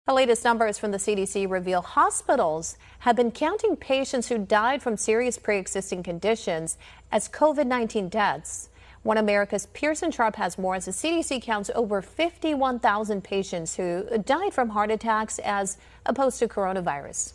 The latest numbers from the CDC reveal hospitals have been counting patients who died from serious pre-existing conditions as COVID-19 deaths. One America's Pearson Sharp has more as the CDC counts over 51,000 patients who died from heart attacks as opposed to coronavirus.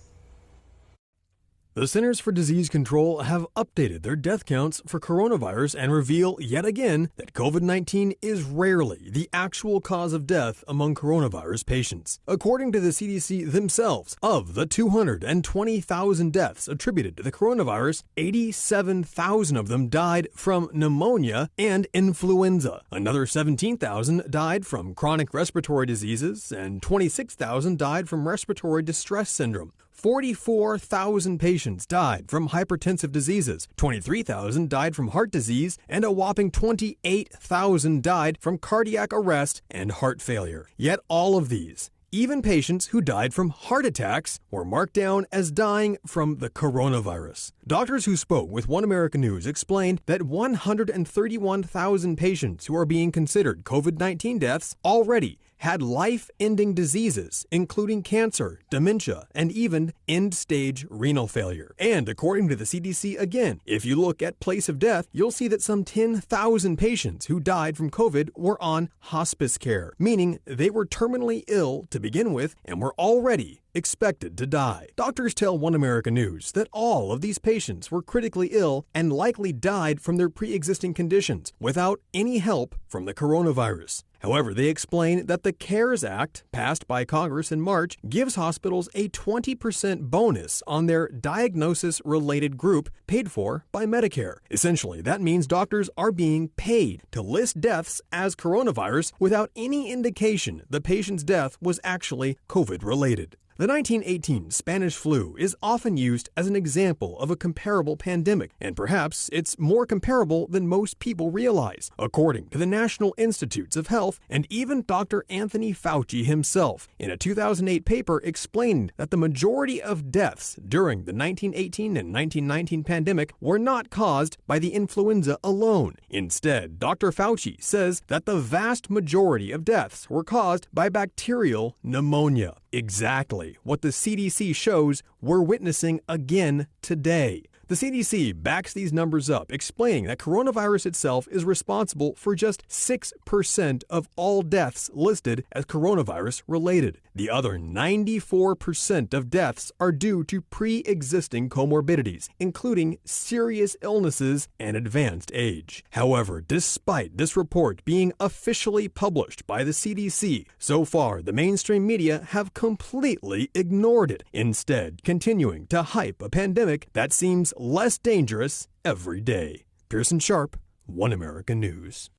The Centers for Disease Control have updated their death counts for coronavirus and reveal yet again that COVID-19 is rarely the actual cause of death among coronavirus patients. According to the CDC themselves, of the 220,000 deaths attributed to the coronavirus, 87,000 of them died from pneumonia and influenza. Another 17,000 died from chronic respiratory diseases, and 26,000 died from respiratory distress syndrome. 44,000 patients died from hypertensive diseases, 23,000 died from heart disease, and a whopping 28,000 died from cardiac arrest and heart failure. Yet all of these, even patients who died from heart attacks, were marked down as dying from the coronavirus. Doctors who spoke with One American News explained that 131,000 patients who are being considered COVID-19 deaths already had life-ending diseases, including cancer, dementia, and even end-stage renal failure. And according to the CDC again, if you look at place of death, you'll see that some 10,000 patients who died from COVID were on hospice care, meaning they were terminally ill to begin with and were already expected to die. Doctors tell One American News that all of these patients were critically ill and likely died from their pre-existing conditions without any help from the coronavirus. However, they explain that the CARES Act, passed by Congress in March, gives hospitals a 20% bonus on their diagnosis-related group paid for by Medicare. Essentially, that means doctors are being paid to list deaths as coronavirus without any indication the patient's death was actually COVID-related. The 1918 Spanish flu is often used as an example of a comparable pandemic, and perhaps it's more comparable than most people realize, according to the National Institutes of Health and even Dr. Anthony Fauci himself, in a 2008 paper explained that the majority of deaths during the 1918 and 1919 pandemic were not caused by the influenza alone. Instead, Dr. Fauci says that the vast majority of deaths were caused by bacterial pneumonia. Exactly what the CDC shows we're witnessing again today. The CDC backs these numbers up, explaining that coronavirus itself is responsible for just 6% of all deaths listed as coronavirus related. The other 94% of deaths are due to pre-existing comorbidities, including serious illnesses and advanced age. However, despite this report being officially published by the CDC, so far the mainstream media have completely ignored it, instead continuing to hype a pandemic that seems less dangerous every day. Pearson Sharp, One American News.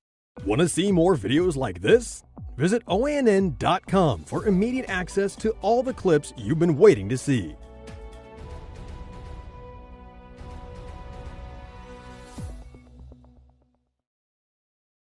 Want to see more videos like this? Visit OANN.com for immediate access to all the clips you've been waiting to see.